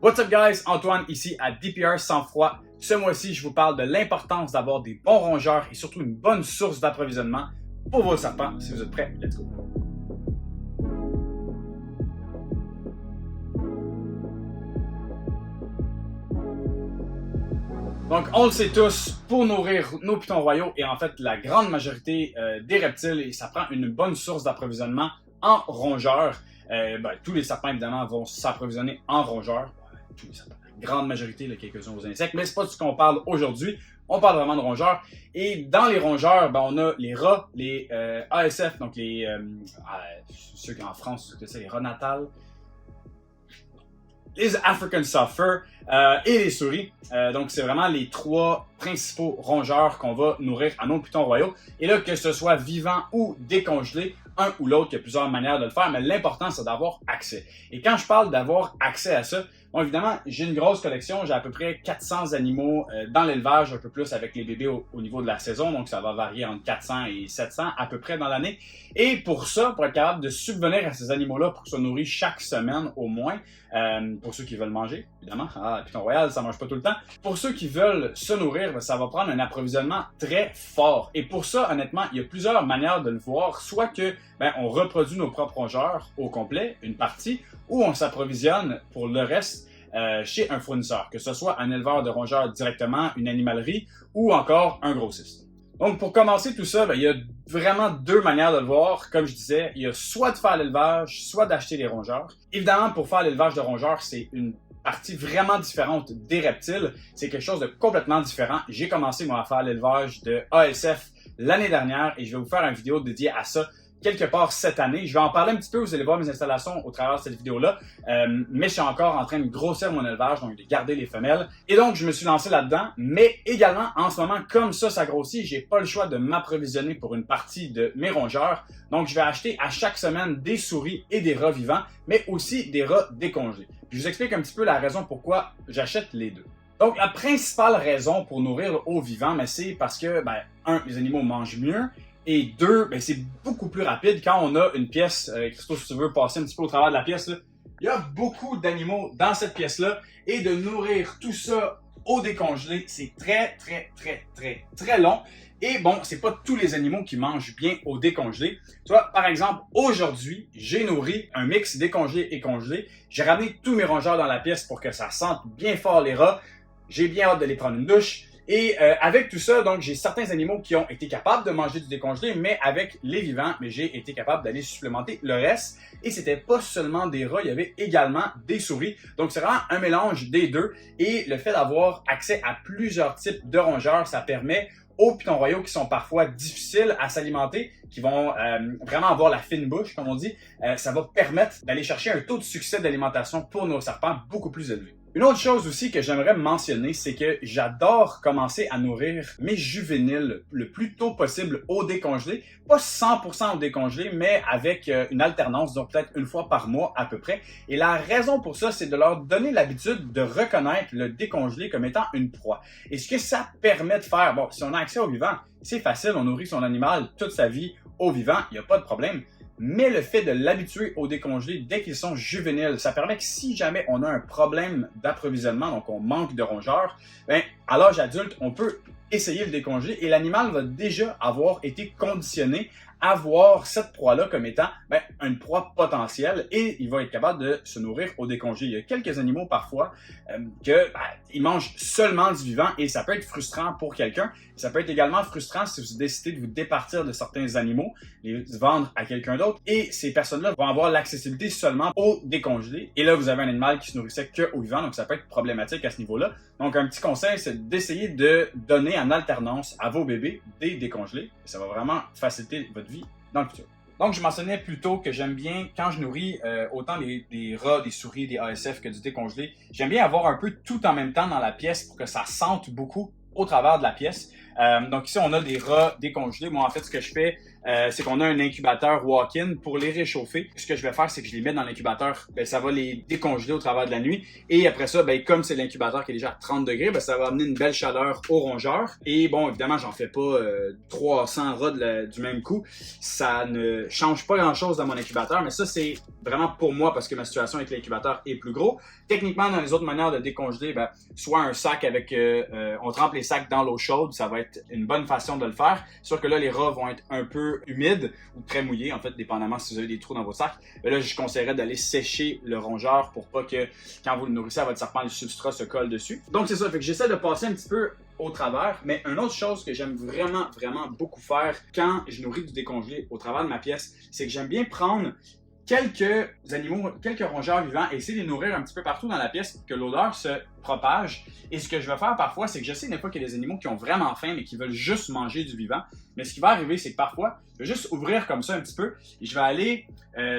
What's up guys, Antoine ici à DPR Sans Froid. Ce mois-ci, je vous parle de l'importance d'avoir des bons rongeurs et surtout une bonne source d'approvisionnement pour vos serpents. Si vous êtes prêts, let's go! Donc, on le sait tous, pour nourrir nos pitons royaux et en fait la grande majorité des reptiles, ça prend une bonne source d'approvisionnement en rongeurs. Tous les serpents, évidemment, vont s'approvisionner en rongeurs. Tous les serpents, la grande majorité, quelques-uns aux insectes, mais c'est pas de ce qu'on parle aujourd'hui. On parle vraiment de rongeurs. Et dans les rongeurs, on a les rats, les ASF, donc ceux qui en France, c'est les rats natals, les African Soft Fur et les souris. Donc, c'est vraiment les trois principaux rongeurs qu'on va nourrir à nos pitons royaux. Et là, que ce soit vivant ou décongelé, un ou l'autre, il y a plusieurs manières de le faire, mais l'important, c'est d'avoir accès. Et quand je parle d'avoir accès à ça, bon, évidemment, j'ai une grosse collection. J'ai à peu près 400 animaux dans l'élevage, un peu plus avec les bébés au niveau de la saison. Donc, ça va varier entre 400 et 700 à peu près dans l'année. Et pour ça, pour être capable de subvenir à ces animaux-là, pour qu'ils soient nourris chaque semaine au moins, pour ceux qui veulent manger, évidemment. Ah, piton royal, ça mange pas tout le temps. Pour ceux qui veulent se nourrir, ça va prendre un approvisionnement très fort. Et pour ça, honnêtement, il y a plusieurs manières de le voir. Soit que on reproduit nos propres rongeurs au complet, une partie, ou on s'approvisionne pour le reste chez un fournisseur, que ce soit un éleveur de rongeurs directement, une animalerie ou encore un grossiste. Donc pour commencer tout ça, il y a vraiment deux manières de le voir. Comme je disais, il y a soit de faire l'élevage, soit d'acheter des rongeurs. Évidemment, pour faire l'élevage de rongeurs, c'est une partie vraiment différente des reptiles. C'est quelque chose de complètement différent. J'ai commencé moi à faire l'élevage de ASF l'année dernière et je vais vous faire une vidéo dédiée à ça quelque part cette année. Je vais en parler un petit peu, vous allez voir mes installations au travers de cette vidéo-là, mais je suis encore en train de grossir mon élevage, donc de garder les femelles. Et donc, je me suis lancé là-dedans, mais également, en ce moment, comme ça grossit, j'ai pas le choix de m'approvisionner pour une partie de mes rongeurs. Donc, je vais acheter à chaque semaine des souris et des rats vivants, mais aussi des rats décongelés. Puis, je vous explique un petit peu la raison pourquoi j'achète les deux. Donc, la principale raison pour nourrir au vivant, c'est parce que, les animaux mangent mieux, et deux, c'est beaucoup plus rapide quand on a une pièce. Christo, si tu veux passer un petit peu au travers de la pièce, là, il y a beaucoup d'animaux dans cette pièce-là. Et de nourrir tout ça au décongelé, c'est très long. Et bon, c'est pas tous les animaux qui mangent bien au décongelé. Tu vois, par exemple, aujourd'hui, j'ai nourri un mix décongelé et congelé. J'ai ramené tous mes rongeurs dans la pièce pour que ça sente bien fort les rats. J'ai bien hâte de les prendre une douche. Et avec tout ça, donc j'ai certains animaux qui ont été capables de manger du décongelé, mais avec les vivants, j'ai été capable d'aller supplémenter le reste. Et c'était pas seulement des rats, il y avait également des souris. Donc c'est vraiment un mélange des deux. Et le fait d'avoir accès à plusieurs types de rongeurs, ça permet aux pitons royaux qui sont parfois difficiles à s'alimenter, qui vont vraiment avoir la fine bouche, comme on dit, ça va permettre d'aller chercher un taux de succès d'alimentation pour nos serpents beaucoup plus élevé. Une autre chose aussi que j'aimerais mentionner, c'est que j'adore commencer à nourrir mes juvéniles le plus tôt possible au décongelé. Pas 100% au décongelé, mais avec une alternance, donc peut-être une fois par mois à peu près. Et la raison pour ça, c'est de leur donner l'habitude de reconnaître le décongelé comme étant une proie. Et ce que ça permet de faire, bon, si on a accès au vivant, c'est facile, on nourrit son animal toute sa vie au vivant, il n'y a pas de problème. Mais le fait de l'habituer au décongelé dès qu'ils sont juvéniles, ça permet que si jamais on a un problème d'approvisionnement, donc on manque de rongeurs, à l'âge adulte, on peut essayer le décongelé et l'animal va déjà avoir été conditionné à voir cette proie-là comme étant une proie potentielle et il va être capable de se nourrir au décongelé. Il y a quelques animaux parfois ils mangent seulement du vivant et ça peut être frustrant pour quelqu'un. Ça peut être également frustrant si vous décidez de vous départir de certains animaux, les vendre à quelqu'un d'autre et ces personnes-là vont avoir l'accessibilité seulement au décongelé. Et là, vous avez un animal qui se nourrissait que au vivant, donc ça peut être problématique à ce niveau-là. Donc, un petit conseil, c'est d'essayer de donner en alternance à vos bébés des décongelés. Et ça va vraiment faciliter votre vie dans le futur. Donc, je mentionnais plus tôt que j'aime bien, quand je nourris autant des rats, des souris, des ASF que du décongelé, j'aime bien avoir un peu tout en même temps dans la pièce pour que ça sente beaucoup au travers de la pièce. Donc ici, on a des rats décongelés. Moi, en fait, ce que je fais, c'est qu'on a un incubateur walk-in pour les réchauffer. Ce que je vais faire, c'est que je les mets dans l'incubateur. Ça va les décongeler au travers de la nuit. Et après ça, comme c'est l'incubateur qui est déjà à 30 degrés, ça va amener une belle chaleur au rongeur. Et bon, évidemment, j'en fais pas 300 rods du même coup. Ça ne change pas grand-chose dans mon incubateur, mais ça, c'est vraiment pour moi parce que ma situation avec l'incubateur est plus gros. Techniquement, dans les autres manières de décongeler, soit un sac avec... on trempe les sacs dans l'eau chaude, ça va être une bonne façon de le faire. Sûr que là, les rats vont être un peu humides ou très mouillés, en fait, dépendamment si vous avez des trous dans vos sacs. Mais là, je conseillerais d'aller sécher le rongeur pour pas que, quand vous le nourrissez à votre serpent, le substrat se colle dessus. Donc, c'est ça. Fait que j'essaie de passer un petit peu au travers. Mais une autre chose que j'aime vraiment, vraiment beaucoup faire quand je nourris du décongelé au travers de ma pièce, c'est que j'aime bien prendre quelques animaux, quelques rongeurs vivants et essayer de les nourrir un petit peu partout dans la pièce pour que l'odeur se propage. Et ce que je vais faire parfois, c'est que je sais des fois qu'il y a des animaux qui ont vraiment faim mais qui veulent juste manger du vivant. Mais ce qui va arriver, c'est que parfois, je vais juste ouvrir comme ça un petit peu et je vais aller,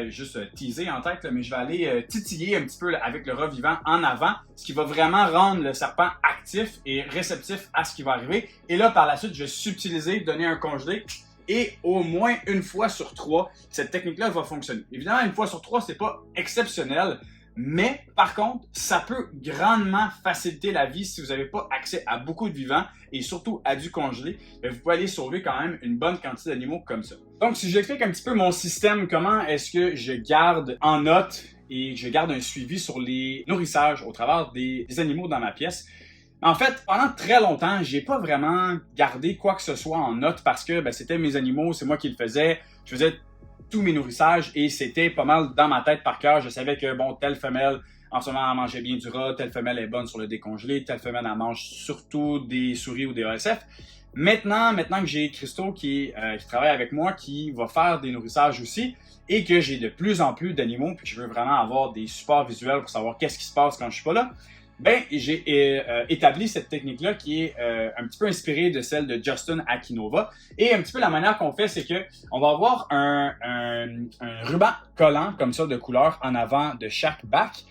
juste teaser en tête, mais je vais aller titiller un petit peu avec le rat vivant en avant, ce qui va vraiment rendre le serpent actif et réceptif à ce qui va arriver. Et là, par la suite, je vais subtiliser, donner un congelé. Et au moins une fois sur 3, cette technique-là va fonctionner. Évidemment, une fois sur 3, c'est pas exceptionnel, mais par contre, ça peut grandement faciliter la vie si vous n'avez pas accès à beaucoup de vivants et surtout à du congelé. Vous pouvez aller sauver quand même une bonne quantité d'animaux comme ça. Donc, si j'explique un petit peu mon système, comment est-ce que je garde en note et je garde un suivi sur les nourrissages au travers des animaux dans ma pièce. En fait, pendant très longtemps, j'ai pas vraiment gardé quoi que ce soit en note parce que c'était mes animaux, c'est moi qui le faisais. Je faisais tous mes nourrissages et c'était pas mal dans ma tête par cœur. Je savais que, bon, telle femelle, en ce moment, elle mangeait bien du rat, telle femelle est bonne sur le décongelé, telle femelle, elle mange surtout des souris ou des ASF. Maintenant que j'ai Christo qui travaille avec moi, qui va faire des nourrissages aussi, et que j'ai de plus en plus d'animaux, puis que je veux vraiment avoir des supports visuels pour savoir qu'est-ce qui se passe quand je suis pas là, j'ai établi cette technique-là qui est un petit peu inspirée de celle de Justin Akinova. Et un petit peu la manière qu'on fait, c'est que on va avoir un ruban collant comme ça de couleur en avant de chaque bac.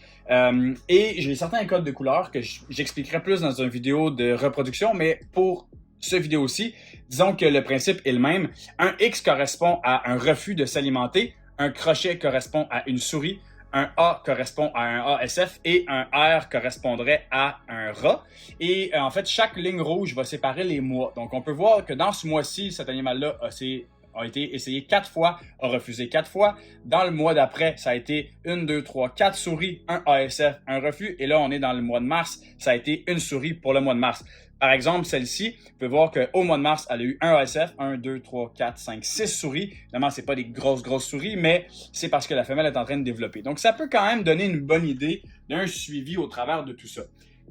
Et j'ai certains codes de couleur que j'expliquerai plus dans une vidéo de reproduction, mais pour ce vidéo-ci, disons que le principe est le même. Un X correspond à un refus de s'alimenter, un crochet correspond à une souris, un A correspond à un ASF et un R correspondrait à un rat. Et en fait, chaque ligne rouge va séparer les mois. Donc, on peut voir que dans ce mois-ci, cet animal-là a été essayé 4 fois, a refusé 4 fois. Dans le mois d'après, ça a été 1, 2, 3, 4 souris, un ASF, un refus. Et là, on est dans le mois de mars, ça a été une souris pour le mois de mars. Par exemple, celle-ci, vous pouvez voir qu'au mois de mars, elle a eu un ASF, 1, 2, 3, 4, 5, 6 souris. Évidemment, c'est pas des grosses souris, mais c'est parce que la femelle est en train de développer. Donc, ça peut quand même donner une bonne idée d'un suivi au travers de tout ça.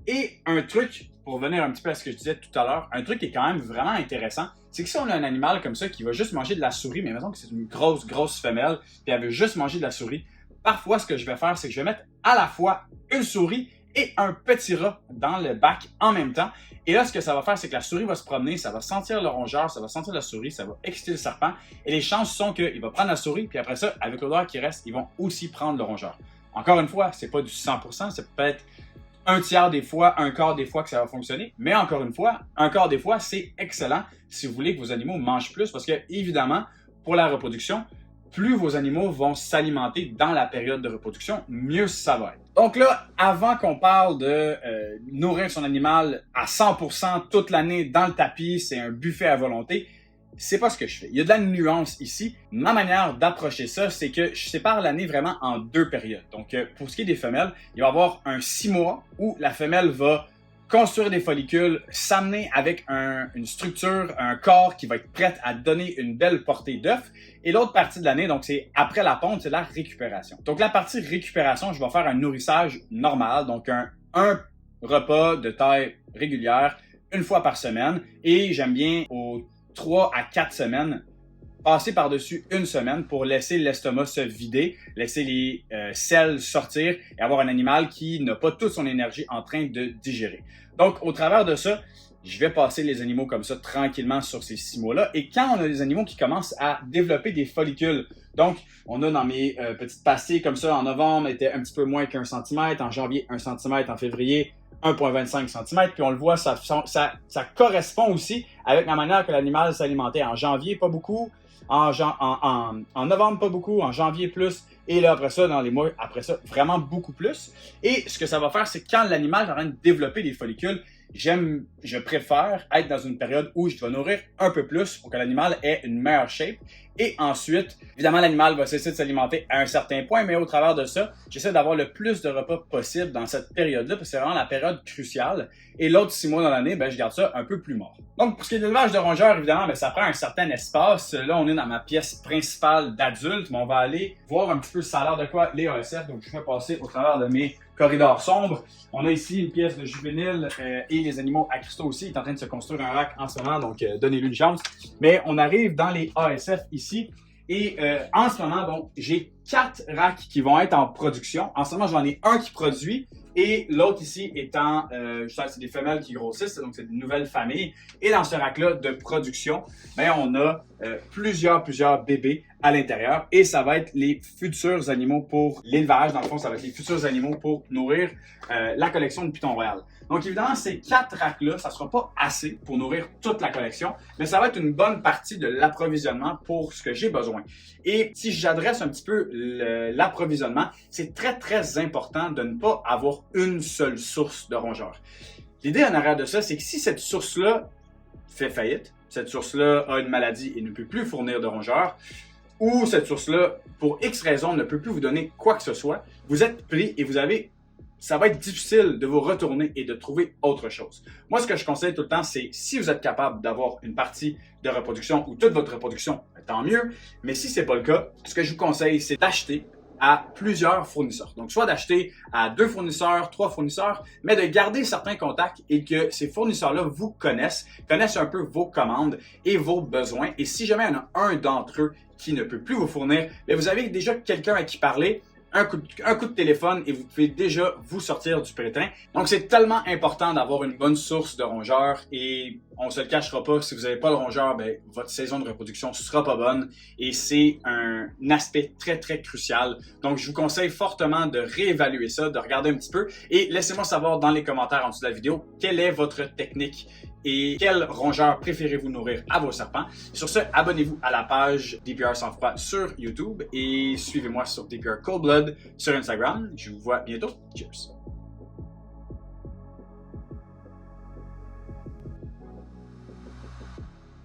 Et un truc, pour revenir un petit peu à ce que je disais tout à l'heure, un truc qui est quand même vraiment intéressant, c'est que si on a un animal comme ça qui va juste manger de la souris, mais mettons que c'est une grosse femelle, puis elle veut juste manger de la souris, parfois, ce que je vais faire, c'est que je vais mettre à la fois une souris et un petit rat dans le bac en même temps. Et là, ce que ça va faire, c'est que la souris va se promener, ça va sentir le rongeur, ça va sentir la souris, ça va exciter le serpent. Et les chances sont qu'il va prendre la souris, puis après ça, avec l'odeur qui reste, ils vont aussi prendre le rongeur. Encore une fois, c'est pas du 100%, c'est peut-être un tiers des fois, un quart des fois que ça va fonctionner. Mais encore une fois, un quart des fois, c'est excellent si vous voulez que vos animaux mangent plus. Parce que, évidemment, pour la reproduction, plus vos animaux vont s'alimenter dans la période de reproduction, mieux ça va être. Donc là, avant qu'on parle de nourrir son animal à 100% toute l'année dans le tapis, c'est un buffet à volonté, c'est pas ce que je fais. Il y a de la nuance ici. Ma manière d'approcher ça, c'est que je sépare l'année vraiment en 2 périodes. Donc pour ce qui est des femelles, il va y avoir un 6 mois où la femelle va construire des follicules, s'amener avec une structure, un corps qui va être prêt à donner une belle portée d'œufs. Et l'autre partie de l'année, donc c'est après la ponte, c'est la récupération. Donc la partie récupération, je vais faire un nourrissage normal, donc un repas de taille régulière, une fois par semaine. Et j'aime bien aux 3 à 4 semaines, passer par-dessus une semaine pour laisser l'estomac se vider, laisser les selles sortir et avoir un animal qui n'a pas toute son énergie en train de digérer. Donc, au travers de ça, je vais passer les animaux comme ça tranquillement sur ces 6 mois-là. Et quand on a des animaux qui commencent à développer des follicules, donc on a dans mes petites pastilles comme ça, en novembre, était un petit peu moins qu'1 cm, en janvier 1 cm, en février 1,25 cm, puis on le voit, ça correspond aussi avec la manière que l'animal s'alimentait. En janvier, pas beaucoup. en novembre pas beaucoup, en janvier plus, et là après ça, dans les mois après ça, vraiment beaucoup plus. Et ce que ça va faire, c'est quand l'animal est en train de développer des follicules, je préfère être dans une période où je dois nourrir un peu plus pour que l'animal ait une meilleure shape. Et ensuite, évidemment, l'animal va cesser de s'alimenter à un certain point, mais au travers de ça, j'essaie d'avoir le plus de repas possible dans cette période-là, parce que c'est vraiment la période cruciale. Et l'autre 6 mois dans l'année, je garde ça un peu plus mort. Donc, pour ce qui est de l'élevage de rongeurs, évidemment, ça prend un certain espace. Là, on est dans ma pièce principale d'adulte, mais on va aller voir un petit peu ça a l'air de quoi les ASF. Donc, je vais passer au travers de mes corridors sombres. On a ici une pièce de juvénile et les animaux à cristaux aussi. Il est en train de se construire un rack en ce moment, donc donnez-lui une chance. Mais on arrive dans les ASF ici. Et en ce moment, j'ai 4 racks qui vont être en production. En ce moment, j'en ai un qui produit et l'autre ici étant, c'est des femelles qui grossissent, donc c'est une nouvelle famille. Et dans ce rack-là de production, on a plusieurs bébés à l'intérieur et ça va être les futurs animaux pour l'élevage. Dans le fond, ça va être les futurs animaux pour nourrir la collection de Python Royal. Donc évidemment, ces 4 racks-là, ça ne sera pas assez pour nourrir toute la collection, mais ça va être une bonne partie de l'approvisionnement pour ce que j'ai besoin. Et si j'adresse un petit peu l'approvisionnement, c'est très important de ne pas avoir une seule source de rongeurs. L'idée en arrière de ça, c'est que si cette source-là fait faillite, cette source-là a une maladie et ne peut plus fournir de rongeurs, ou cette source-là, pour X raisons, ne peut plus vous donner quoi que ce soit, vous êtes pris et ça va être difficile de vous retourner et de trouver autre chose. Moi, ce que je conseille tout le temps, c'est si vous êtes capable d'avoir une partie de reproduction ou toute votre reproduction, tant mieux. Mais si c'est pas le cas, ce que je vous conseille, c'est d'acheter à plusieurs fournisseurs. Donc, soit d'acheter à 2 fournisseurs, 3 fournisseurs, mais de garder certains contacts et que ces fournisseurs-là vous connaissent un peu vos commandes et vos besoins. Et si jamais il y en a un d'entre eux qui ne peut plus vous fournir, vous avez déjà quelqu'un à qui parler. Un coup de téléphone et vous pouvez déjà vous sortir du pétrin. Donc, c'est tellement important d'avoir une bonne source de rongeurs et on se le cachera pas, si vous n'avez pas de rongeurs, votre saison de reproduction sera pas bonne et c'est un aspect très crucial. Donc, je vous conseille fortement de réévaluer ça, de regarder un petit peu et laissez-moi savoir dans les commentaires en dessous de la vidéo quelle est votre technique et quel rongeur préférez-vous nourrir à vos serpents. Sur ce, abonnez-vous à la page DPR Sans Froid sur YouTube et suivez-moi sur DPR Cold Blood sur Instagram. Je vous vois bientôt. Cheers!